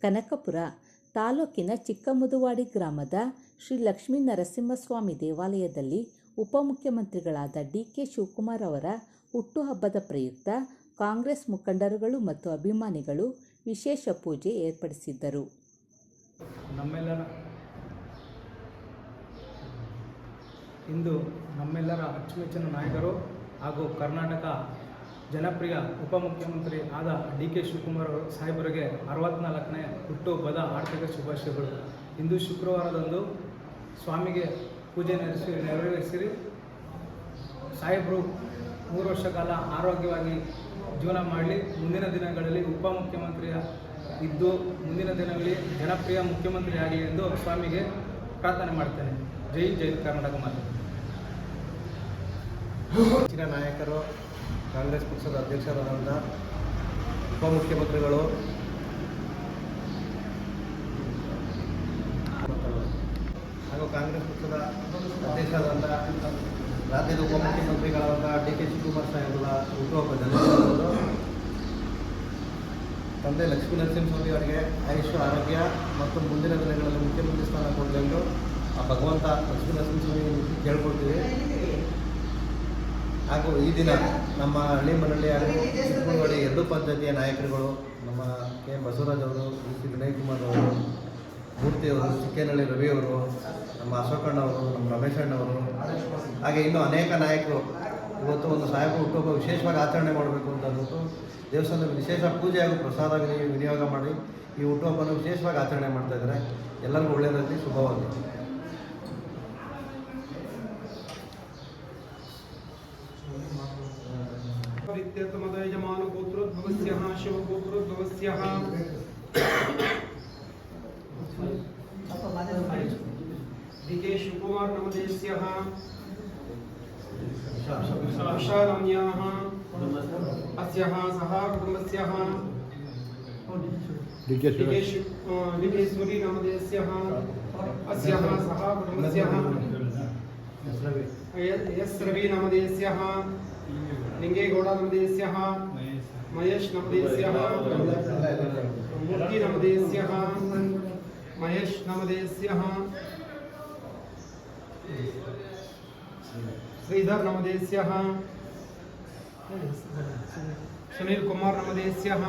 ಕನಕಪುರ ತಾಲೂಕಿನ ಚಿಕ್ಕಮುದುವಾಡಿ ಗ್ರಾಮದ ಶ್ರೀ ಲಕ್ಷ್ಮೀ ನರಸಿಂಹಸ್ವಾಮಿ ದೇವಾಲಯದಲ್ಲಿ ಉಪಮುಖ್ಯಮಂತ್ರಿಗಳಾದ ಡಿ.ಕೆ. ಶಿವಕುಮಾರ್ ಅವರ ಹುಟ್ಟುಹಬ್ಬದ ಪ್ರಯುಕ್ತ ಕಾಂಗ್ರೆಸ್ ಮುಖಂಡರುಗಳು ಮತ್ತು ಅಭಿಮಾನಿಗಳು ವಿಶೇಷ ಪೂಜೆ ಏರ್ಪಡಿಸಿದ್ದರು. ಇಂದು ನಮ್ಮೆಲ್ಲರ ಅಚ್ಚುಮೆಚ್ಚಿನ ನಾಯಕರು ಹಾಗೂ ಕರ್ನಾಟಕ ಜನಪ್ರಿಯ ಉಪಮುಖ್ಯಮಂತ್ರಿ ಆದ ಡಿ.ಕೆ. ಶಿವಕುಮಾರ್ ಸಾಹೇಬರಿಗೆ 64ನೇ ಹುಟ್ಟುಹಬ್ಬದ ಆರ್ಥಿಕ ಶುಭಾಶಯಗಳು. ಇಂದು ಶುಕ್ರವಾರದಂದು ಸ್ವಾಮಿಗೆ ಪೂಜೆ ನೆರವೇರಿಸಿ ಸಾಹೇಬರು 3 ವರ್ಷ ಕಾಲ ಆರೋಗ್ಯವಾಗಿ ಜೀವನ ಮಾಡಲಿ, ಮುಂದಿನ ದಿನಗಳಲ್ಲಿ ಉಪಮುಖ್ಯಮಂತ್ರಿ ಇದ್ದು ಮುಂದಿನ ದಿನಗಳಲ್ಲಿ ಜನಪ್ರಿಯ ಮುಖ್ಯಮಂತ್ರಿ ಆಗಲಿ ಎಂದು ಸ್ವಾಮಿಗೆ ಪ್ರಾರ್ಥನೆ ಮಾಡ್ತೇನೆ. ಜೈ ಜೈ ಕರ್ನಾಟಕ ಮಾತೆ. ಹೆಚ್ಚಿನ ನಾಯಕರು, ಕಾಂಗ್ರೆಸ್ ಪಕ್ಷದ ಅಧ್ಯಕ್ಷರಾದಂಥ ಉಪಮುಖ್ಯಮಂತ್ರಿಗಳು ಹಾಗೂ ಕಾಂಗ್ರೆಸ್ ಪಕ್ಷದ ಅಧ್ಯಕ್ಷರಾದಂಥ ರಾಜ್ಯದ ಉಪಮುಖ್ಯಮಂತ್ರಿಗಳಾದಂಥ ಡಿ.ಕೆ. ಶಿವಕುಮಾರ್ ಸಾಹೇಬರ ಹುಟ್ಟುಹಬ್ಬದಲ್ಲಿ ತಂದೆ ಲಕ್ಷ್ಮೀ ನರಸಿಂಹಸ್ವಾಮಿ ಅವರಿಗೆ ಆಯುಷ್ಯ, ಆರೋಗ್ಯ ಮತ್ತು ಮುಂದಿನ ದಿನಗಳಲ್ಲಿ ಮುಖ್ಯಮಂತ್ರಿ ಸ್ಥಾನ ಕೊಡಲೆಂದು ಆ ಭಗವಂತ ಲಕ್ಷ್ಮೀ ನರಸಿಂಹಸ್ವಾಮಿ ಕೇಳ್ಕೊಳ್ತೀವಿ. ಹಾಗೂ ಈ ದಿನ ನಮ್ಮ ಹಳ್ಳಿ ಮನಳ್ಳಿ ಹಾಗೂ ಚಿಕ್ಕಮಗಳೂರು 2 ಪಂಚಾಯತಿಯ ನಾಯಕರುಗಳು, ನಮ್ಮ ಕೆ. ಬಸವರಾಜ್ ಅವರು, ಸಿ. ವಿನಯ್ ಕುಮಾರ್ ಅವರು, ಮೂರ್ತಿಯವರು, ಚಿಕ್ಕೇನಹಳ್ಳಿ ರವಿಯವರು, ನಮ್ಮ ಅಶೋಕಣ್ಣ ಅವರು, ನಮ್ಮ ರಮೇಶ್ ಅಣ್ಣವರು, ಹಾಗೆ ಇನ್ನೂ ಅನೇಕ ನಾಯಕರು ಇವತ್ತು ಒಂದು ಸಾಹೇಬರು ಹುಟ್ಟುಹಬ್ಬ ವಿಶೇಷವಾಗಿ ಆಚರಣೆ ಮಾಡಬೇಕು ಅಂತ ಅಂದ್ಬಿಟ್ಟು ದೇವಸ್ಥಾನದ ವಿಶೇಷ ಪೂಜೆ ಹಾಗೂ ಪ್ರಸಾದ ವಿನಿಯೋಗ ಮಾಡಿ ಈ ಹುಟ್ಟುಹಬ್ಬನ ವಿಶೇಷವಾಗಿ ಆಚರಣೆ ಮಾಡ್ತಾಯಿದ್ದಾರೆ. ಎಲ್ಲರಿಗೂ ಒಳ್ಳೆಯದಾಗಲಿ, ಶುಭವಾಗಲಿ. यजमान गोत्रोद्भवस्यः शिवगोत्रोद्भवस्यः डी.के. शिवकुमार नामधेयस्यः उषाराम्याः अस्याः सह कुटुम्बस्यः डी.के. सूरी नामधेयस्यः अस्याः सह कुटुम्बस्यः एस्. रवि नामधेयस्यः लिंगेगौड़ नामधेयस्यः महेश नामधेयस्यः मूर्ति नामधेयस्यः महेश नामधेयस्यः श्रीधर नामधेयस्यः सुनील कुमार नामधेयस्यः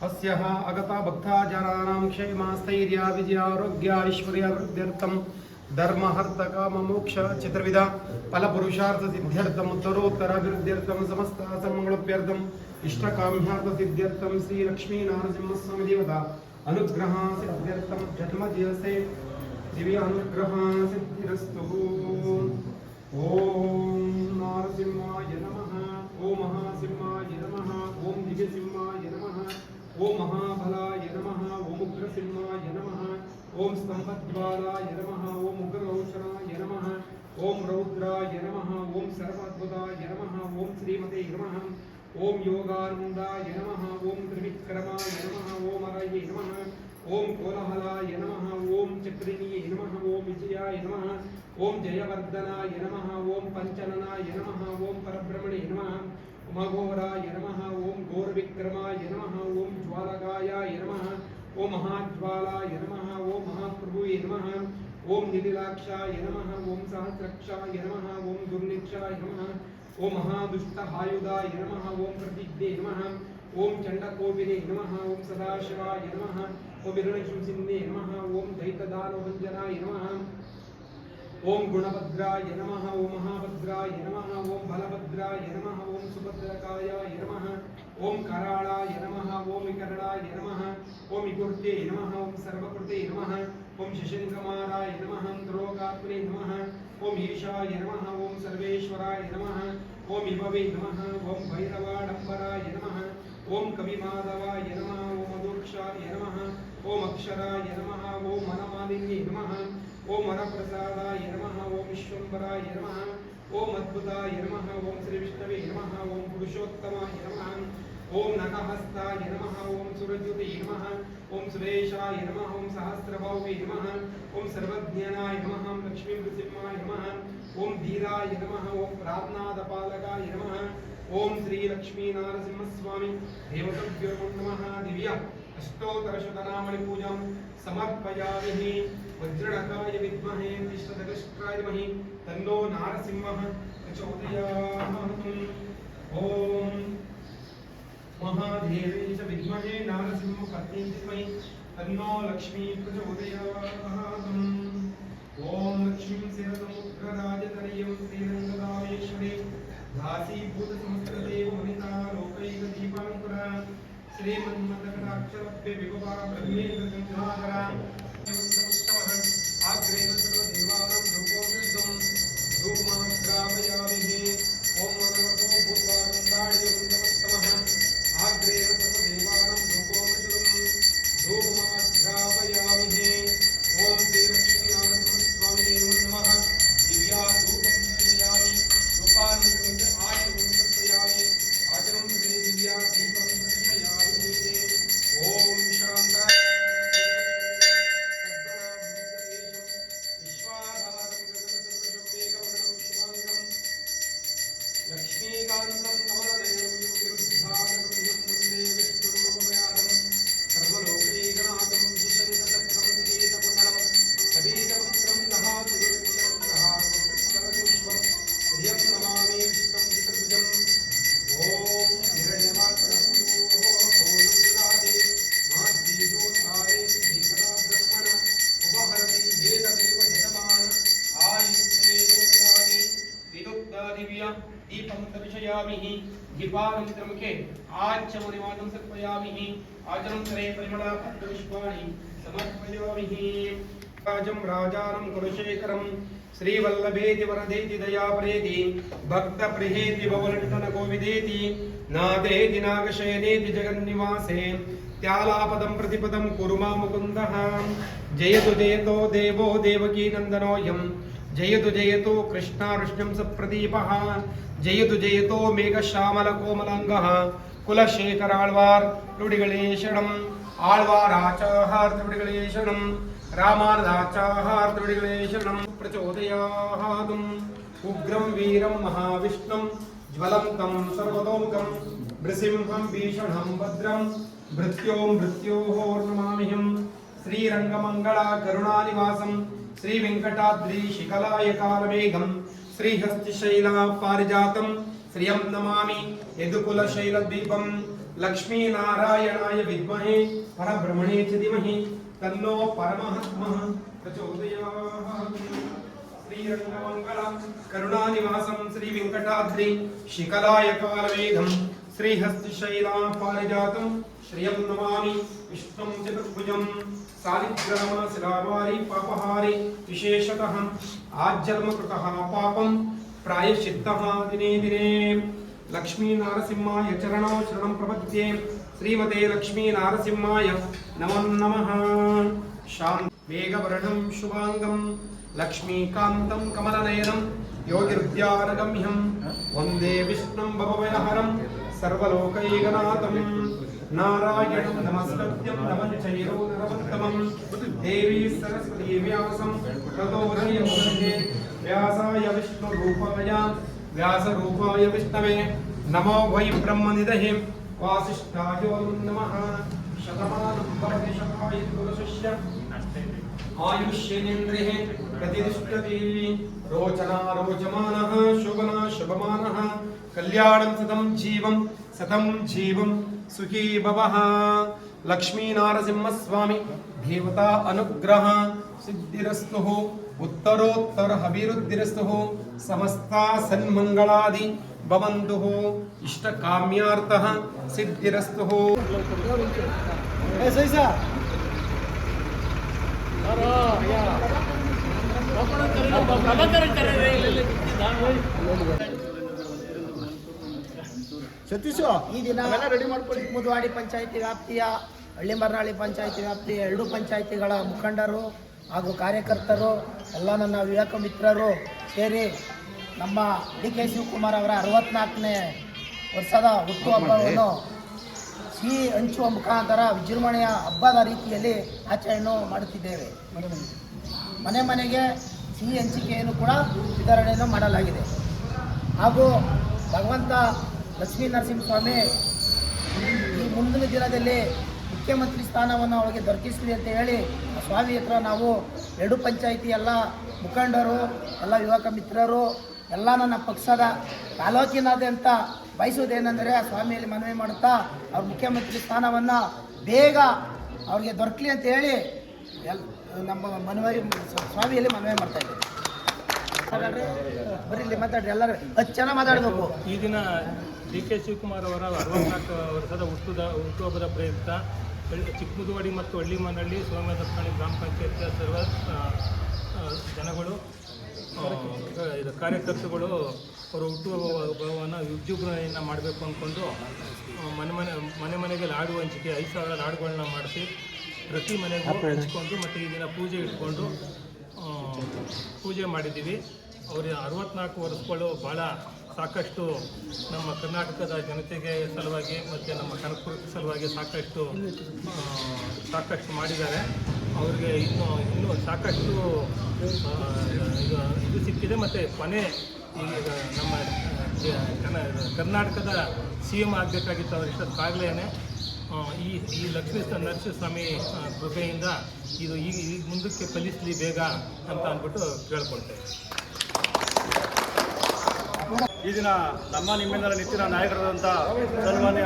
अस्याः अगता भक्ता जनानां क्षेमस्थैर्य विजयारोग्य ऐश्वर्याभिवृद्ध्यर्थं धर्महर्तकाममोक्ष चतुर्विध फलपुरुषार्थ सिद्ध्यर्थम उत्तरोत्तराभिवृद्ध्यर्थम समस्त समंगलोप्यर्थम इष्टकाम्यार्थ सिद्ध्यर्थम श्री लक्ष्मी नरसिंहस्वामी देवता अनुग्रह सिद्ध्यर्थम जन्मदिवसे दिव्य अनुग्रह सिद्धिरस्तु। ओम नरसिंहाय नमः, ओम महासिंहाय नमः, ओम दिव्यसिंहाय नमः, ओम महाबलाय नमः, ओम उग्रसिंहाय नमः, ओम स्तंभद्वाराय नमः, ओम उग्ररोषणाय नमः, ओम रौद्राय नमः, ओम सर्वाद्भुताय नमः, ओम श्रीमते नमः, ओम योगानंदाय नमः, ओम त्रिविक्रमाय नमः, ओम अरये नमः, ओम कोलाहलाय नमः, ओम चक्रिणीये नमः, ओम विजयाय नमः, ओम जयवर्धनाय नमः, ओम पंचननाय नमः, ओम परब्रह्मणे नमः, ओम अघोराय नमः, ओम घोरविक्रमाय नमः, ओम ज्वालकायाय नमः, ओम महाज्वालाय नमः, ओम महाप्रभुये नमः, ओम निलिलाक्षाय नमः, ओम सहस्रक्षाय नमः, ओम दुर्निक्षाय नमः, ओम महादुष्टहायुधाय नमः, ओम प्रतिज्ञे नमः, ओम चंडकोपिने नमः, ओम सदाशिवाय नमः, ओम हिरण्यशूसिन्ने नमः, ओम दैत्यदानवभञ्जनाय नमः, ओम गुणभद्राय नमः, ओम महाभद्राय नमः, ओम बलभद्राय नमः, ओम सुभद्रकायाय नमः, ओम कराळाय नमः, ओम विकरणाय नमः, ओम विकुर्ते नमः, ओम सर्वकृते नमः, ओम शशंकमाराय नमः, त्रोगात्मने नमः, ओम ईशाय नमः, ओम सर्वेश्वराय नमः, ओम विभवे नमः, ओम भैरवाडंबराय नमः, ओम कविमाधवाय नमः, ओम अदूक्षाय नमः, ओम अक्षराय नमः, ओम मनमालिन्ये नमः, ओम वरप्रसादाय नमः, ओम विश्वम्भराय नमः, ओम अद्भुताय नमः, ओम श्री विष्णवे नमः, ओम पुरुषोत्तमाय नमः, ओम नखहस्ताय नमः, ओम सुरज्योते नमः, ओम सुरेशाय नमः, ओम सहस्रबाहुवे नमः, ओम सर्वज्ञानाय नमः, ओम लक्ष्मी नृसिंहाय नमः, ओम धीराय नमः, ओम प्रार्थनादपालकाय नमः, ಓಂ ಶ್ರೀ ಲಕ್ಷ್ಮೀ ನರಸಿಂಹಸ್ವಾಮಿ ದೇವತಭ್ಯೋ ನಮಃ ದಿವ್ಯ ಅಷ್ಟೋತ್ತರಶತನಾಮಣಿ ಪೂಜಾಂ ಸಮರ್ಪಯಾಮಿ ವಜ್ರಣಕಾಯ ವಿದ್ಮಹೇ ವಿಷ್ಣುದಗಷ್ಟ್ರಾಯ ಧೀಮಹಿ ತನ್ನೋ ನಾರಸಿಂಹಃ ಪ್ರಚೋದಯಾತ್ ಓಂ महादेवी च विद्महे नारसिंह पत्नी धीमहि तन्नो लक्ष्मी प्रचोदयात् ओम लक्ष्मीं शिरसमुद्रराजतनयं श्रीरङ्गदामेश्वरी दासीभूतसंस्कृतेव वनिता लोकैकदीपाङ्कुरा श्रीमन्मदकटाक्षरभ्य विभवा ब्रह्मेन्द्रगङ्गाधरा आग्रेण सर्वदेवानां धूपोऽमृतं धूपमाग्रापयामि ओम मनवतो भूत्वा गन्धाढ्यवन्दवत्तमः आग्रेण सर्वदेवानां धूपोऽमृतं धूपमाग्रापयामि ओम श्री लक्ष्मीनारायणस्वामिने नमः दिव्या धूपं दर्शयामि रूपानन्दं च आचमनं दर्शयामि आचमनं श्री दिव्या दीपं दर्शयामि ओम शान्ता लक्ष्मीकान्तं कमलनयनं योगिरुद्धानगम्यं वन्दे विष्णुरूपमयानं सर्वलोकैकनाथं शिशनितचक्रं दिगीतकुण्डलं कबीतवक्त्रं दहातु दुर्लक्षं दहातुपुष्पं प्रियं नमामि विष्णुं चतुर्भुजम् ॐ हिरण्यमात्रपुरुषो भोलं ददाति माद्दीजोत्थाने भीकरा ब्रह्मण उपहरति भेददेव यजमान आयुष्मेजोत्थानि विदुक्ता दिव्या दीपं दर्शयामि दीपानन्तरमुखे आचमनिवादं समर्पयामि आचमनन्तरे परिमलपत्रपुष्पाणि समर्पयामि राजं राजानं कुलशेखरं श्रीवल्लभेति वरदेति दयापरेति भक्तप्रियेति भवलण्ठनकोविदेति नादेति नागशयनेति जगन्निवासे त्यालापदं प्रतिपदं कुरु मा मुकुन्दः जयतु जयतो देवो देवकीनन्दनोऽयं जयतु जयतो कृष्णारुष्णं सप्रदीपः जयतु जयतो मेघश्यामलकोमलाङ्गः कुलशेखराळ्वार् त्रिडिगळेशणम् आळ्वाराचार् त्रिडिगळेशणम् रामानुजाचार् त्रिडिगळेशणम् प्रचोदयात् उग्रं वीरं महाविष्णुं ज्वलन्तं सर्वतोमुखं नृसिंहं भीषणं भद्रं मृत्योर्नमाम्यहं श्रीरङ्गमङ्गला करुणानिवासं श्री वेंकटाद्रि शिखलाय कालमेघं श्रीहस्तिशैला पारिजातं श्रियं नमामि यदुकुलशैलद्वीपं लक्ष्मीनारायणाय विद्महे परब्रह्मणे च धीमहि तन्नो परमात्मः प्रचोदयात् श्रीरङ्गमङ्गला करुणानिवासं श्री वेंकटाद्रि शिखलाय कालमेघं श्रीहस्तिशैला पारिजातं श्रियं नमामि विष्णुं चतुर्भुजं सालिग्राम शिलावारि पापहारि विशेषतः आज्जन्मकृतः पापं प्रायश्चित्तः दिने दिने लक्ष्मी नारसिंहाय चरणौ शरणं प्रपद्ये श्रीमते लक्ष्मी नारसिंहाय नमो नमः शान्ति मेघवर्णं शुभांगं लक्ष्मीकान्तं कमलनयनं योगिरुद्यानगम्यं वन्दे विष्णुं भवभयहरं सर्वलोकैकनाथं नारायणं नमस्कृत्यं नमं चैरो नरोत्तमं देवी सरस्वती व्यासं ततो जयमुदे व्यासाय व्यासरूपाय विष्णवे नमो वै ब्रह्मनिधये वासिष्ठाय नमः शतमानं भवति शतायुः आयुष्येन्द्रिः प्रतिष्ठति रोचना रोचमानः शोभना शोभमानः कल्याणं सतं जीवं सुखी भवः लक्ष्मी नारसिंहस्वामी देवता अनुग्रह सिद्धिरस्तु उत्तरोत्तर अभिवृद्धिरस्तु समस्ता सन्मंगलादि भवन्तु इष्टकाम्यार्थः सिद्धिरस्तु ಸತೀಶು ಈ ದಿನ ಮುದುವಾಡಿ ಪಂಚಾಯಿತಿ ವ್ಯಾಪ್ತಿಯ ಹಳ್ಳಿಮರನಾಳಿ ಪಂಚಾಯಿತಿ ವ್ಯಾಪ್ತಿಯ 2 ಪಂಚಾಯಿತಿಗಳ ಮುಖಂಡರು ಹಾಗೂ ಕಾರ್ಯಕರ್ತರು ಎಲ್ಲ ನನ್ನ ವಿವೇಕ ಮಿತ್ರರು ಸೇರಿ ನಮ್ಮ DK ಶಿವಕುಮಾರ್ ಅವರ 64ನೇ ವರ್ಷದ ಹುಟ್ಟುಹಬ್ಬವನ್ನು ಸಿಹಿ ಹಂಚುವ ಮುಖಾಂತರ ವಿಜೃಂಭಣೆಯ ಹಬ್ಬದ ರೀತಿಯಲ್ಲಿ ಆಚರಣೆ ಮಾಡುತ್ತಿದ್ದೇವೆ. ಮನೆ ಮನೆಗೆ ಸಿಹಿ ಹಂಚಿಕೆಯನ್ನು ಕೂಡ ವಿತರಣೆಯನ್ನು ಮಾಡಲಾಗಿದೆ. ಹಾಗೂ ಭಗವಂತ ಲಕ್ಷ್ಮೀ ನರಸಿಂಹಸ್ವಾಮಿ ಈ ಮುಂದಿನ ದಿನದಲ್ಲಿ ಮುಖ್ಯಮಂತ್ರಿ ಸ್ಥಾನವನ್ನು ಅವರಿಗೆ ದೊರಕಿಸಲಿ ಅಂತ ಹೇಳಿ ಆ ಸ್ವಾಮಿ ಹತ್ರ ನಾವು 2 ಪಂಚಾಯಿತಿ ಎಲ್ಲ ಮುಖಂಡರು, ಎಲ್ಲ ಯುವಕ ಮಿತ್ರರು, ಎಲ್ಲ ನನ್ನ ಪಕ್ಷದ ತಾಲೂಕಿನಾದ್ಯಂತ ಬಯಸುವುದೇನೆಂದರೆ ಆ ಸ್ವಾಮಿಯಲ್ಲಿ ಮನವಿ ಮಾಡುತ್ತಾ ಅವ್ರ ಮುಖ್ಯಮಂತ್ರಿ ಸ್ಥಾನವನ್ನು ಬೇಗ ಅವ್ರಿಗೆ ದೊರಕಲಿ ಅಂತ ಹೇಳಿ ನಮ್ಮ ಮನವಿ ಸ್ವಾಮಿಯಲ್ಲಿ ಮನವಿ ಮಾಡ್ತಾ ಇದ್ದೀವಿ. ಬರೀ ಮಾತಾಡ್ರಿ, ಎಲ್ಲರೂ 10 ಜನ ಮಾತಾಡಬೇಕು. ಈ ದಿನ ಡಿ.ಕೆ. ಶಿವಕುಮಾರ್ ಅವರ 64 ವರ್ಷದ ಹುಟ್ಟುಹಬ್ಬದ ಪ್ರಯುಕ್ತ ಚಿಕ್ಕಮುದುವಾಡಿ ಮತ್ತು ಹಳ್ಳಿಮನಹಳ್ಳಿ ಸೋಮೇದಪ್ಪನಹಳ್ಳಿ ಗ್ರಾಮ ಪಂಚಾಯತಿಯ ಸರ್ವ ಜನಗಳು, ಕಾರ್ಯಕರ್ತರುಗಳು ಅವರ ಹುಟ್ಟುಹಬ್ಬವನ್ನು ವಿಜೃಂಭಣೆಯನ್ನು ಮಾಡಬೇಕು ಅಂದ್ಕೊಂಡು ಮನೆ ಮನೆಗೆ ಲಾಡು ಹಂಚಿಕೆ 5,000 ಲಾಡುಗಳನ್ನ ಮಾಡಿಸಿ ಪ್ರತಿ ಮನೆಗೂ ಹಂಚ್ಕೊಂಡು ಮತ್ತು ಈ ದಿನ ಪೂಜೆ ಇಟ್ಕೊಂಡು ಪೂಜೆ ಮಾಡಿದ್ದೀವಿ. ಅವರ 64 ವರ್ಷಗಳು ಭಾಳ ಸಾಕಷ್ಟು ನಮ್ಮ ಕರ್ನಾಟಕದ ಜನತೆಗೆ ಸಲುವಾಗಿ ಮತ್ತು ನಮ್ಮ ಕನಕಪುರದ ಸಲುವಾಗಿ ಸಾಕಷ್ಟು ಮಾಡಿದ್ದಾರೆ. ಅವ್ರಿಗೆ ಇನ್ನೂ ಸಾಕಷ್ಟು ಇದು ಸಿಕ್ಕಿದೆ. ಮತ್ತು ಕೊನೆ ಈಗ ನಮ್ಮ ಕರ್ನಾಟಕದ CM ಆಗಬೇಕಾಗಿತ್ತು ಅವ್ರು ಇಷ್ಟೊತ್ತಾಗಲೇ. ಈ ಲಕ್ಷ್ಮೀ ನರಸಿಂಹಸ್ವಾಮಿ ಕೃಪೆಯಿಂದ ಇದು ಈಗ ಮುಂದಕ್ಕೆ ಫಲಿಸಲಿ ಬೇಗ ಅಂತ ಅಂದ್ಬಿಟ್ಟು ಕೇಳ್ಕೊಳ್ತೇವೆ. ಈ ದಿನ ನಿಮ್ಮೆಲ್ಲರ ನೆಚ್ಚಿನ ನಾಯಕರಾದಂಥ ಸನ್ಮಾನ್ಯ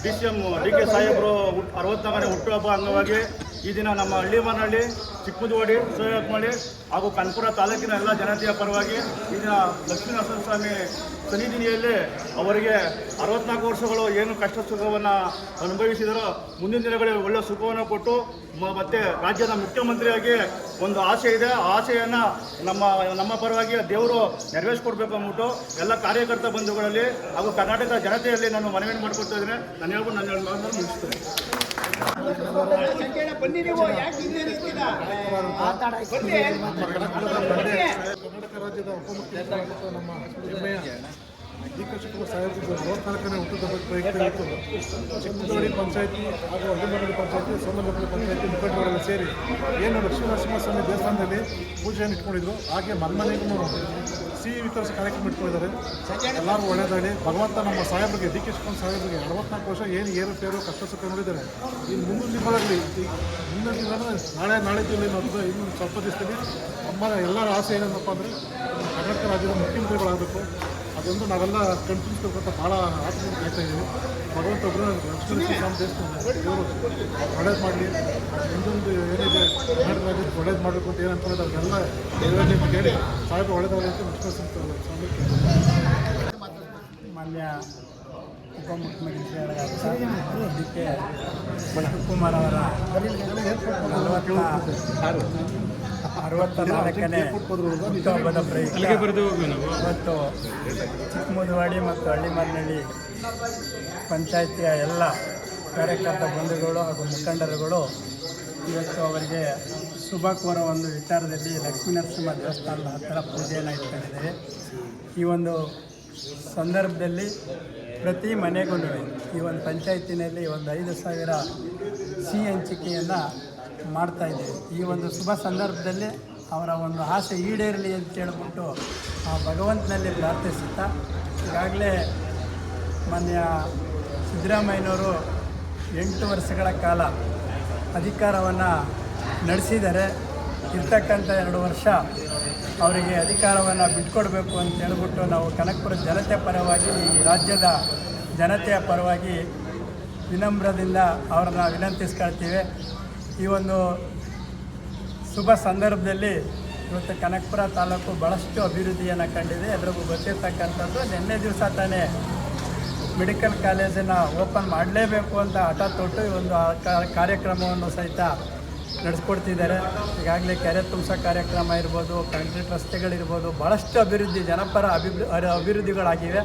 DCM ಡಿ.ಕೆ. ಸಾಹೇಬರು 64ನೇ ಹುಟ್ಟುಹಬ್ಬ ಅಂಗವಾಗಿ ಈ ದಿನ ನಮ್ಮ ಹಳ್ಳಿಮನಹಳ್ಳಿ, ಚಿಕ್ಕಮುದುವಾಡಿ, ಸೋಮೇದಪ್ಪನಹಳ್ಳಿ ಹಾಗೂ ಕನಕಪುರ ತಾಲೂಕಿನ ಎಲ್ಲ ಜನತೆಯ ಪರವಾಗಿ ಈ ದಿನ ಲಕ್ಷ್ಮೀ ನರಸಿಂಹಸ್ವಾಮಿ ಸನ್ನಿಧಿಯಲ್ಲಿ ಅವರಿಗೆ 64 ವರ್ಷಗಳು ಏನು ಕಷ್ಟ ಸುಖವನ್ನು ಅನುಭವಿಸಿದರೋ ಮುಂದಿನ ದಿನಗಳಲ್ಲಿ ಒಳ್ಳೆಯ ಸುಖವನ್ನು ಕೊಟ್ಟು ಮತ್ತೆ ರಾಜ್ಯದ ಮುಖ್ಯಮಂತ್ರಿಯಾಗಿ ಒಂದು ಆಸೆ ಇದೆ. ಆ ಆಸೆಯನ್ನು ನಮ್ಮ ಪರವಾಗಿ ದೇವರು ನೆರವೇರಿಸ್ಕೊಡ್ಬೇಕು ಅಂದ್ಬಿಟ್ಟು ಎಲ್ಲ ಕಾರ್ಯಕರ್ತ ಬಂಧುಗಳಲ್ಲಿ ಹಾಗೂ ಕರ್ನಾಟಕ ಜನತೆಯಲ್ಲಿ ನಾನು ಮನವಿ ಮಾಡಿಕೊಡ್ತಾ ಇದ್ದೀನಿ. ನಾನು ಹೇಳ್ಬಿಟ್ಟು ನನ್ನ ಮಾತನ್ನು ಮುಗಿಸ್ತೇನೆ. ಕರ್ನಾಟಕ ರಾಜ್ಯದ ಉಪಮುಖ್ಯಮಂತ್ರಿ ನಮ್ಮ ಹೆಮ್ಮೆಯ ಡಿ.ಕೆ. ಶಿವಕುಮಾರ್ ಸಾಹೇಬರು 64ನೇ ಹುಟ್ಟುಹಬ್ಬದ ಪ್ರಯುಕ್ತ ಚಿಕ್ಕಮುದುವಾಡಿ ಪಂಚಾಯತಿ ಹಾಗೂ ಹಳ್ಳಿಮನಹಳ್ಳಿ ಪಂಚಾಯತಿ, ಸೋಮೇದಪ್ಪನಹಳ್ಳಿ ಪಂಚಾಯತಿ ಮುಖಂಡರೆಲ್ಲ ಸೇರಿ ಏನು ಲಕ್ಷ್ಮೀ ನರಸಿಂಹಸ್ವಾಮಿ ದೇವಸ್ಥಾನದಲ್ಲಿ ಪೂಜೆಯನ್ನು ಇಟ್ಕೊಂಡಿದ್ರು, ಹಾಗೆ ಮನೆಗೂ ಸಿಹಿ ವಿತರಿಸಿ ಕಾರ್ಯಕ್ರಮ ಇಟ್ಕೊಂಡಿದ್ದಾರೆ. ಎಲ್ಲರಿಗೂ ಒಳ್ಳೆಯದಾಗಲಿ. ಭಗವಂತ ನಮ್ಮ ಸಾಹೇಬರಿಗೆ, ಡಿ.ಕೆ. ಶಿವಕುಮಾರ್ ಸಾಹೇಬರಿಗೆ 64 ವರ್ಷ ಏನು ಏರುಪೇರು ಕಷ್ಟ ಸುಖ ನೋಡಿದ್ದಾರೆ. ಈ ಮುಂದಿನ ದಿನಗಳಲ್ಲಿ ನಾಳೆ ತಿಂಗಳಲ್ಲಿ ಇನ್ನು ಸ್ವಲ್ಪ ದಿವಸದಲ್ಲಿ ನಮ್ಮ ಎಲ್ಲರ ಆಸೆ ಏನಪ್ಪ ಅಂದರೆ ಕರ್ನಾಟಕ ರಾಜ್ಯದ ಮುಖ್ಯಮಂತ್ರಿಗಳಾಗಬೇಕು. ಅದೊಂದು ನಾವೆಲ್ಲ ಕಣ್ತುಂಬಿಸ್ಬೇಕಂತ ಭಾಳ ಆಸೆ ಕಾಯ್ತಾ ಇದ್ದೀವಿ. ಭಗವಂತ ಒಬ್ಬರು ಲಕ್ಷ್ಮೀ ಸ್ವಾಮಿ ದೇವರು ಒಳ್ಳೇದು ಮಾಡಲಿ. ಇನ್ನೊಂದು ಏನಿದೆ ಕರ್ನಾಟಕ ರಾಜ್ಯಕ್ಕೆ ಒಳ್ಳೇದು ಮಾಡಬೇಕು ಅಂತ ಏನು ಅನ್ಕೊಂಡಿದ್ದಾರೆ ಅದನ್ನೆಲ್ಲ ದೇವರಲ್ಲಿ ಕೇಳಿ ಸಾಹೇಬ ಒಳ್ಳೇದಾಗಲಿ ಅಂತ ಲಕ್ಷ್ಮೀ ಸ್ವಾಮಿ. ಮಾನ್ಯ ಉಪಮುಖ್ಯಮಂತ್ರಿಗಳಾದ ಡಿ.ಕೆ. ಶಿವಕುಮಾರ್ ಅವರ 64ನೇ ಹುಟ್ಟುಹಬ್ಬದ ಪ್ರಯುಕ್ತ ಇವತ್ತು ಚಿಕ್ಕಮುದುವಾಡಿ ಮತ್ತು ಹಳ್ಳಿಮನಹಳ್ಳಿ ಪಂಚಾಯಿತಿಯ ಎಲ್ಲ ಕಾರ್ಯಕರ್ತ ಬಂಧುಗಳು ಹಾಗೂ ಮುಖಂಡರುಗಳು ಇವತ್ತು ಅವರಿಗೆ ಶುಭ ಕೋರೋ ಒಂದು ವಿಚಾರದಲ್ಲಿ ಲಕ್ಷ್ಮೀ ನರಸಿಂಹ ದೇವಸ್ಥಾನದ ಹತ್ತಿರ ಪೂಜೆಯನ್ನು ಇಟ್ಕೊಂಡಿದ್ದೇವೆ. ಈ ಒಂದು ಸಂದರ್ಭದಲ್ಲಿ ಪ್ರತಿ ಮನೆಗೂ ಈ ಒಂದು ಪಂಚಾಯತಿನಲ್ಲಿ ಒಂದು 5,000 ಸಿಹಿ ಹಂಚಿಕೆಯನ್ನು ಮಾಡ್ತಾಯಿದ್ದೀವಿ. ಈ ಒಂದು ಶುಭ ಸಂದರ್ಭದಲ್ಲಿ ಅವರ ಒಂದು ಆಸೆ ಈಡೇರಲಿ ಅಂತ ಹೇಳ್ಬಿಟ್ಟು ಆ ಭಗವಂತನಲ್ಲಿ ಪ್ರಾರ್ಥಿಸುತ್ತಾ, ಈಗಾಗಲೇ ಮಾನ್ಯ ಸಿದ್ದರಾಮಯ್ಯನವರು 8 ವರ್ಷಗಳ ಕಾಲ ಅಧಿಕಾರವನ್ನು ನಡೆಸಿದ್ದಾರೆ. ಇರ್ತಕ್ಕಂಥ 2 ವರ್ಷ ಅವರಿಗೆ ಅಧಿಕಾರವನ್ನು ಬಿಟ್ಕೊಡ್ಬೇಕು ಅಂತ ಹೇಳ್ಬಿಟ್ಟು ನಾವು ಕನಕಪುರ ಜನತೆ ಪರವಾಗಿ, ಈ ರಾಜ್ಯದ ಜನತೆಯ ಪರವಾಗಿ ವಿನಮ್ರದಿಂದ ಅವರನ್ನು ವಿನಂತಿಸ್ಕೊಳ್ತೀವಿ. ಈ ಒಂದು ಶುಭ ಸಂದರ್ಭದಲ್ಲಿ ಇವತ್ತು ಕನಕಪುರ ತಾಲೂಕು ಭಾಳಷ್ಟು ಅಭಿವೃದ್ಧಿಯನ್ನು ಕಂಡಿದೆ. ಎಲ್ರಿಗೂ ಗೊತ್ತಿರ್ತಕ್ಕಂಥದ್ದು, ನಿನ್ನೆ ದಿವಸ ತಾನೇ ಮೆಡಿಕಲ್ ಕಾಲೇಜನ್ನು ಓಪನ್ ಮಾಡಲೇಬೇಕು ಅಂತ ಹಠ ತೊಟ್ಟು ಈ ಒಂದು ಕಾರ್ಯಕ್ರಮವನ್ನು ಸಹಿತ ನಡೆಸ್ಕೊಡ್ತಿದ್ದಾರೆ. ಈಗಾಗಲೇ ಕೆರೆ ತುಂಬಿಸೋ ಕಾರ್ಯಕ್ರಮ ಇರ್ಬೋದು, ಕಾಂಕ್ರೀಟ್ ರಸ್ತೆಗಳಿರ್ಬೋದು, ಭಾಳಷ್ಟು ಅಭಿವೃದ್ಧಿ, ಜನಪರ ಅಭಿವೃದ್ಧಿಗಳಾಗಿವೆ.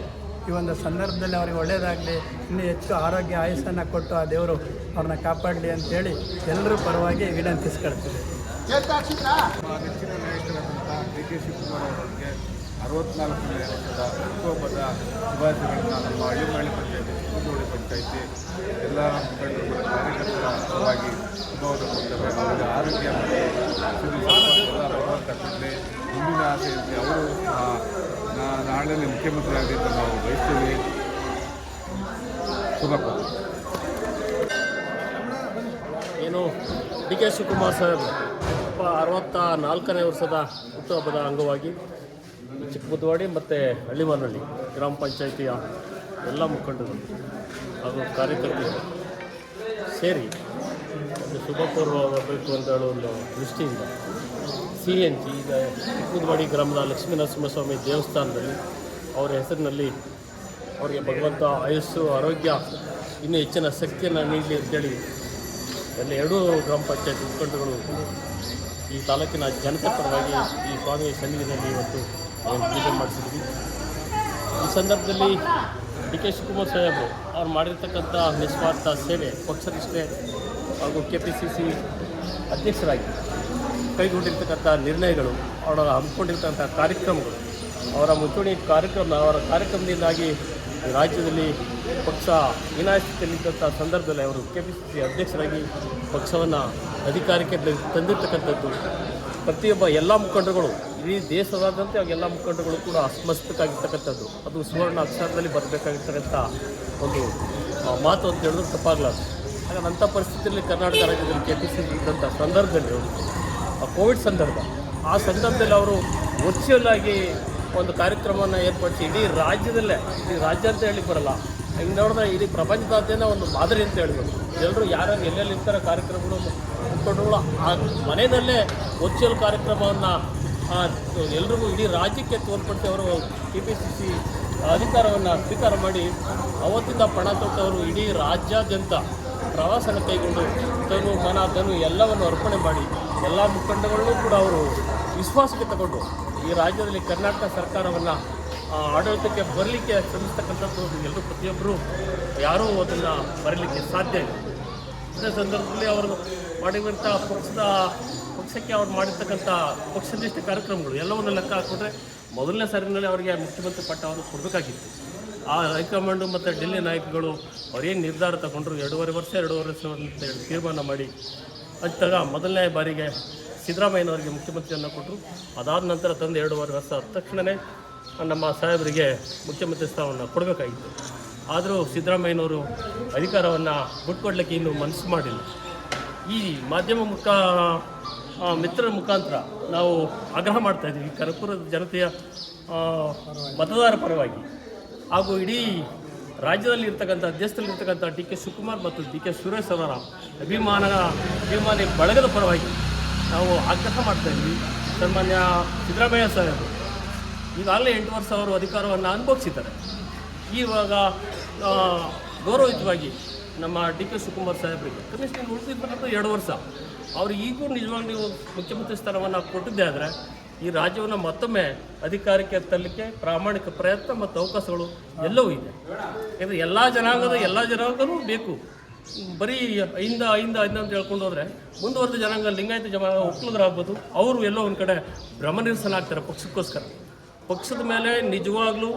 ಈ ಒಂದು ಸಂದರ್ಭದಲ್ಲಿ ಅವರಿಗೆ ಒಳ್ಳೆಯದಾಗಲಿ, ಇನ್ನೂ ಹೆಚ್ಚು ಆರೋಗ್ಯ ಆಯುಷನ್ನು ಕೊಟ್ಟು ಆ ದೇವರು ಅವ್ರನ್ನ ಕಾಪಾಡಲಿ ಅಂತೇಳಿ ಎಲ್ಲರೂ ಪರವಾಗಿ ವಿನಂತಿಸ್ಕೊಳ್ತೀವಿ. ನಮ್ಮ ನೆಚ್ಚಿನ ನಾಯಕರಾದಂಥ ಡಿ.ಕೆ. ಶಿವಕುಮಾರ್ ಅವರಿಗೆ 64ನೇ ವರ್ಷದ ಹುಟ್ಟುಹಬ್ಬದ ಶುಭಾಶಯಗಳನ್ನು ನಮ್ಮ ಹಳ್ಳಿಮನಹಳ್ಳಿ ಪಂಚಾಯತಿ, ಚಿಕ್ಕಮುದುವಾಡಿ ಪಂಚಾಯತಿ ಎಲ್ಲ ಮುಖಂಡರು ಕಾರ್ಯಕರ್ತರ ಪರವಾಗಿ ಶುಭವನ್ನು ಕೊಡ್ತೇವೆ. ಅವರಿಗೆ ಆರೋಗ್ಯ ಮತ್ತು ಭಗವಂತ ಕೊಡಲಿ. ಮುಂದಿನ ಆಸೆ ಇದ್ದರೆ ಅವರು ನಾಳೆ ಮುಖ್ಯಮಂತ್ರಿ ಆಗಲಿ ಅಂತ ನಾವು ಬಯಸ್ತೀವಿ. ಏನು ಡಿ ಕೆ ಶಿವಕುಮಾರ್ ಸಾಹೇಬ್ 64ನೇ ವರ್ಷದ ಹುಟ್ಟುಹಬ್ಬದ ಅಂಗವಾಗಿ ಚಿಕ್ಕಬುದ್ವಾಡಿ ಮತ್ತು ಹಳ್ಳಿಮನಹಳ್ಳಿ ಗ್ರಾಮ ಪಂಚಾಯಿತಿಯ ಎಲ್ಲ ಮುಖಂಡರು ಹಾಗೂ ಕಾರ್ಯಕರ್ತರು ಸೇರಿ ಒಂದು ಶುಭ ಕೋರಬೇಕು ಅಂತ ಹೇಳೋ ಒಂದು ದೃಷ್ಟಿಯಿಂದ CNG ಈಗ ಚಿಕ್ಕಬುದ್ವಾಡಿ ಗ್ರಾಮದ ಲಕ್ಷ್ಮೀ ನರಸಿಂಹಸ್ವಾಮಿ ದೇವಸ್ಥಾನದಲ್ಲಿ ಅವರ ಹೆಸರಿನಲ್ಲಿ ಅವರಿಗೆ ಭಗವಂತ ಆಯುಸ್ಸು ಆರೋಗ್ಯ ಇನ್ನೂ ಹೆಚ್ಚಿನ ಶಕ್ತಿಯನ್ನು ನೀಡಲಿ ಅಂತೇಳಿ ಎಲ್ಲ ಎರಡೂ ಗ್ರಾಮ ಪಂಚಾಯತ್ ಮುಖಂಡರುಗಳು ಈ ತಾಲೂಕಿನ ಜನತೆ ಪರವಾಗಿ ಈ ಸ್ವಾಮಿಯ ಸನ್ನಿಧಿನಲ್ಲಿ ಇವತ್ತು ಪೂಜೆ ಮಾಡಿಸಿದ್ವಿ. ಈ ಸಂದರ್ಭದಲ್ಲಿ ಡಿ ಕೆ ಶಿವಕುಮಾರ್ ಸಾಹೇಬರು ಅವ್ರು ಮಾಡಿರ್ತಕ್ಕಂಥ ನಿಸ್ವಾರ್ಥ ಸೇವೆ, ಪಕ್ಷನಿಷ್ಠೆ ಹಾಗೂ KPCC ಅಧ್ಯಕ್ಷರಾಗಿ ಕೈಗೊಂಡಿರ್ತಕ್ಕಂಥ ನಿರ್ಣಯಗಳು, ಅವರ ಹಮ್ಮಿಕೊಂಡಿರ್ತಕ್ಕಂಥ ಕಾರ್ಯಕ್ರಮಗಳು, ಅವರ ಮುಂಚೂಣಿ ಅವರ ಕಾರ್ಯಕ್ರಮದಿಂದಾಗಿ ರಾಜ್ಯದಲ್ಲಿ ಪಕ್ಷ ವಿನಾಶದಲ್ಲಿದ್ದಂಥ ಸಂದರ್ಭದಲ್ಲಿ ಅವರು KPCC ಅಧ್ಯಕ್ಷರಾಗಿ ಪಕ್ಷವನ್ನು ಅಧಿಕಾರಕ್ಕೆ ತಂದಿರ್ತಕ್ಕಂಥದ್ದು ಪ್ರತಿಯೊಬ್ಬ ಎಲ್ಲ ಮುಖಂಡರುಗಳು ಇಡೀ ದೇಶದಾದ್ಯಂತ ಎಲ್ಲ ಮುಖಂಡರುಗಳು ಕೂಡ ಅಸಮಸ್ಬೇಕಾಗಿರ್ತಕ್ಕಂಥದ್ದು. ಅದು ಸುವರ್ಣ ಅಕ್ಷರದಲ್ಲಿ ಬರಬೇಕಾಗಿರ್ತಕ್ಕಂಥ ಒಂದು ಮಾತು ಅಂತ ಹೇಳಿದ್ರು ತಪ್ಪಾಗಲಾರ್ದು. ಹಾಗೆ ಅಂಥ ಪರಿಸ್ಥಿತಿಯಲ್ಲಿ ಕರ್ನಾಟಕ ರಾಜ್ಯದಲ್ಲಿ KPCC ಇದ್ದಂಥ ಸಂದರ್ಭದಲ್ಲಿ ಅವರು ಕೋವಿಡ್ ಸಂದರ್ಭ, ಆ ಸಂದರ್ಭದಲ್ಲಿ ಅವರು ವರ್ಚುವಲ್ ಆಗಿ ಒಂದು ಕಾರ್ಯಕ್ರಮವನ್ನು ಏರ್ಪಡಿಸಿ ಇಡೀ ರಾಜ್ಯದಲ್ಲೇ, ಇಡೀ ರಾಜ್ಯ ಅಂತ ಹೇಳಿ ಬರಲ್ಲ, ಹಿಂಗೆ ನೋಡಿದ್ರೆ ಇಡೀ ಪ್ರಪಂಚದಾದ್ಯಂತ ಒಂದು ಮಾದರಿ ಅಂತ ಹೇಳ್ಬೋದು. ಎಲ್ಲರೂ ಯಾರ್ಯಾರು ಎಲ್ಲೆಲ್ಲಿ ಇರ್ತಾರೆ ಕಾರ್ಯಕ್ರಮಗಳು ಮುಖಂಡರುಗಳು ಆ ಮನೆಯಲ್ಲೇ ವರ್ಚುವಲ್ ಕಾರ್ಯಕ್ರಮವನ್ನು ಎಲ್ರಿಗೂ ಇಡೀ ರಾಜ್ಯಕ್ಕೆ ತೋರ್ಪಡಿಸಿ ಅವರು KPCC ಅಧಿಕಾರವನ್ನು ಸ್ವೀಕಾರ ಮಾಡಿ ಅವತ್ತಿಂದ ಪಣ ತೊಟ್ಟವರು ಇಡೀ ರಾಜ್ಯಾದ್ಯಂತ ಪ್ರವಾಸನ ಕೈಗೊಂಡು ತನು ಮನ ಧನು ಎಲ್ಲವನ್ನು ಅರ್ಪಣೆ ಮಾಡಿ ಎಲ್ಲ ಮುಖಂಡಗಳನ್ನೂ ಕೂಡ ಅವರು ವಿಶ್ವಾಸಕ್ಕೆ ತಗೊಂಡು ಈ ರಾಜ್ಯದಲ್ಲಿ ಕರ್ನಾಟಕ ಸರ್ಕಾರವನ್ನು ಆಡಳಿತಕ್ಕೆ ಬರಲಿಕ್ಕೆ ಶ್ರಮಿಸ್ತಕ್ಕಂಥದ್ದು ಎಲ್ಲರೂ ಪ್ರತಿಯೊಬ್ಬರು ಯಾರೂ ಅದನ್ನು ಬರಲಿಕ್ಕೆ ಸಾಧ್ಯ ಇಲ್ಲ. ಇದೇ ಸಂದರ್ಭದಲ್ಲಿ ಅವರು ಮಾಡಿರುವಂಥ ಪಕ್ಷಕ್ಕೆ ಅವ್ರು ಮಾಡಿರ್ತಕ್ಕಂಥ ಪಕ್ಷನಿಷ್ಠ ಕಾರ್ಯಕ್ರಮಗಳು ಎಲ್ಲವನ್ನು ಲೆಕ್ಕ ಹಾಕಿಕೊಂಡ್ರೆ ಮೊದಲನೇ ಸಾರಿನಲ್ಲಿ ಅವರಿಗೆ ಮುಖ್ಯಮಂತ್ರಿ ಪಟ್ಟ ಅವರು ಕೊಡಬೇಕಾಗಿತ್ತು. ಆ ಹೈಕಮಾಂಡು ಮತ್ತು ಡೆಲ್ಲಿ ನಾಯಕರುಗಳು ಅವರೇನು ನಿರ್ಧಾರ ತಗೊಂಡ್ರು 2.5 ವರ್ಷ ಅಂತ ಹೇಳಿ ತೀರ್ಮಾನ ಮಾಡಿ ಅಂತಾಗ ಮೊದಲನೇ ಬಾರಿಗೆ ಸಿದ್ದರಾಮಯ್ಯನವರಿಗೆ ಮುಖ್ಯಮಂತ್ರಿಯನ್ನು ಕೊಟ್ಟರು. ಅದಾದ ನಂತರ ತಂದು 2.5 ವರ್ಷ ಆದ ತಕ್ಷಣವೇ ನಮ್ಮ ಸಾಹೇಬರಿಗೆ ಮುಖ್ಯಮಂತ್ರಿ ಸ್ಥಾನವನ್ನು ಕೊಡಬೇಕಾಗಿತ್ತು. ಆದರೂ ಸಿದ್ದರಾಮಯ್ಯನವರು ಅಧಿಕಾರವನ್ನು ಬಿಟ್ಕೊಡ್ಲಿಕ್ಕೆ ಇನ್ನೂ ಮನಸ್ಸು ಮಾಡಿಲ್ಲ. ಈ ಮಾಧ್ಯಮ ಮಿತ್ರರ ಮುಖಾಂತರ ನಾವು ಆಗ್ರಹ ಮಾಡ್ತಾಯಿದ್ದೀವಿ ಕನಕಪುರದ ಜನತೆಯ ಮತದಾರ ಪರವಾಗಿ ಹಾಗೂ ಇಡೀ ರಾಜ್ಯದಲ್ಲಿ ಇರ್ತಕ್ಕಂಥ ದೇಶದಲ್ಲಿರ್ತಕ್ಕಂಥ ಡಿ ಕೆ ಶಿವಕುಮಾರ್ ಮತ್ತು ಡಿ ಕೆ ಸುರೇಶ್ ಅವರ ಅಭಿಮಾನಿ ಬಳಗದ ಪರವಾಗಿ ನಾವು ಆಗ್ರಹ ಮಾಡ್ತಾಯಿದ್ವಿ. ಸನ್ಮಾನ್ಯ ಸಿದ್ದರಾಮಯ್ಯ ಸಾಹೇಬರು ಈಗಾಗಲೇ 8 ವರ್ಷ ಅವರು ಅಧಿಕಾರವನ್ನು ಅನುಭವಿಸಿದ್ದಾರೆ. ಇವಾಗ ಗೌರವಯುತವಾಗಿ ನಮ್ಮ ಡಿ ಕೆ ಶಿವಕುಮಾರ್ ಸಾಹೇಬರಿಗೆ ಕನಿಷ್ಠ ಉಳಿದಿರ್ತಕ್ಕಂಥ 2 ವರ್ಷ ಅವರು ಈಗೂ ನಿಜವಾಗಿ ನೀವು ಮುಖ್ಯಮಂತ್ರಿ ಸ್ಥಾನವನ್ನು ಕೊಟ್ಟಿದ್ದೇ ಆದರೆ ಈ ರಾಜ್ಯವನ್ನು ಮತ್ತೊಮ್ಮೆ ಅಧಿಕಾರಕ್ಕೆ ತರಲಿಕ್ಕೆ ಪ್ರಾಮಾಣಿಕ ಪ್ರಯತ್ನ ಮತ್ತು ಅವಕಾಶಗಳು ಎಲ್ಲವೂ ಇದೆ. ಯಾಕಂದರೆ ಎಲ್ಲ ಜನಾಂಗನೂ ಬೇಕು. ಬರೀ ಐಂದ ಅಂತ ಹೇಳ್ಕೊಂಡು ಹೋದರೆ ಮುಂದುವರೆದ ಜನಾಂಗ ಲಿಂಗಾಯತ ಜನಾಂಗ ಒಕ್ಕಲಿಗರಾಗ್ಬೋದು, ಅವರು ಎಲ್ಲೋ ಒಂದು ಕಡೆ ಭ್ರಮನಿರಸನ ಆಗ್ತಾರೆ ಪಕ್ಷಕ್ಕೋಸ್ಕರ. ಪಕ್ಷದ ಮೇಲೆ ನಿಜವಾಗ್ಲೂ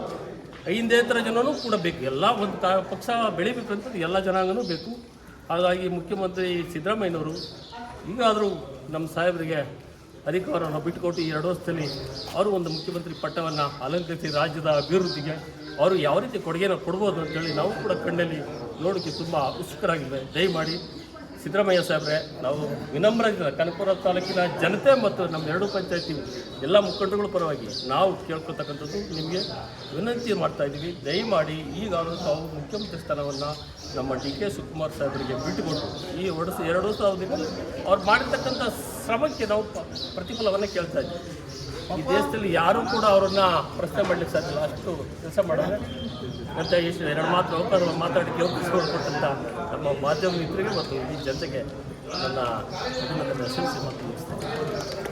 ಐಂದೇತರ ಜನನೂ ಕೂಡ ಬೇಕು. ಎಲ್ಲ ಒಂದು ಪಕ್ಷ ಬೆಳಿಬೇಕಂತ ಎಲ್ಲ ಜನಾಂಗನೂ ಬೇಕು. ಹಾಗಾಗಿ ಮುಖ್ಯಮಂತ್ರಿ ಸಿದ್ದರಾಮಯ್ಯನವರು ಈಗಾದರೂ ನಮ್ಮ ಸಾಹೇಬರಿಗೆ ಅಧಿಕಾರವನ್ನು ಬಿಟ್ಟುಕೊಟ್ಟು ಈ 2 ವರ್ಷದಲ್ಲಿ ಅವರು ಒಂದು ಮುಖ್ಯಮಂತ್ರಿ ಪಟ್ಟವನ್ನು ಅಲಂಕರಿಸಿ ರಾಜ್ಯದ ಅಭಿವೃದ್ಧಿಗೆ ಅವರು ಯಾವ ರೀತಿ ಕೊಡುಗೆಯನ್ನು ಕೊಡ್ಬೋದು ಅಂತೇಳಿ ನಾವು ಕೂಡ ಕಣ್ಣಲ್ಲಿ ನೋಡೋಕ್ಕೆ ತುಂಬ ಉತ್ಸುಕರಾಗಿವೆ. ದಯಮಾಡಿ ಸಿದ್ದರಾಮಯ್ಯ ಸಾಹೇಬ್ರೆ, ನಾವು ವಿನಮ್ರದಿಂದ ಕನಕಪುರ ತಾಲೂಕಿನ ಜನತೆ ಮತ್ತು ನಮ್ಮ 2 ಪಂಚಾಯತಿ ಎಲ್ಲ ಮುಖಂಡರುಗಳ ಪರವಾಗಿ ನಾವು ಕೇಳ್ಕೊತಕ್ಕಂಥದ್ದು ನಿಮಗೆ ವಿನಂತಿ ಮಾಡ್ತಾಯಿದ್ದೀವಿ. ದಯಮಾಡಿ ಈಗಾದರೂ ತಾವು ಮುಖ್ಯಮಂತ್ರಿ ಸ್ಥಾನವನ್ನು ನಮ್ಮ ಡಿ ಕೆ ಶಿವಕುಮಾರ್ ಸಾಹೇಬರಿಗೆ ಬಿಟ್ಟುಕೊಟ್ಟು ಈ 2 ವರ್ಷ ಅವಧಿಯಲ್ಲಿ ಅವ್ರು ಮಾಡಿರ್ತಕ್ಕಂಥ ಶ್ರಮಕ್ಕೆ ನಾವು ಪ್ರತಿಫಲವನ್ನು ಕೇಳ್ತಾ ಇದ್ದೀವಿ. ಈ ದೇಶದಲ್ಲಿ ಯಾರೂ ಕೂಡ ಅವರನ್ನು ಪ್ರಶ್ನೆ ಮಾಡಲಿಕ್ಕೆ ಸಾಧ್ಯ ಇಲ್ಲ, ಅಷ್ಟು ಕೆಲಸ ಮಾಡಿದ್ರೆ ಅಂತ ಎಷ್ಟು 2 ಮಾತು ಅವಕಾಶ ಮಾತಾಡಲಿಕ್ಕೆ ಅವಕಾಶ ಕೊಟ್ಟಂಥ ನಮ್ಮ ಮಾಧ್ಯಮ ಮಿತ್ರರಿಗೆ ಮತ್ತು ಈ ಜನತೆಗೆ ನನ್ನ ಅಭಿನಂದನೆ ಸಲ್ಲಿಸಿ ಮಾತು ಮುಗಿಸ್ತೇನೆ.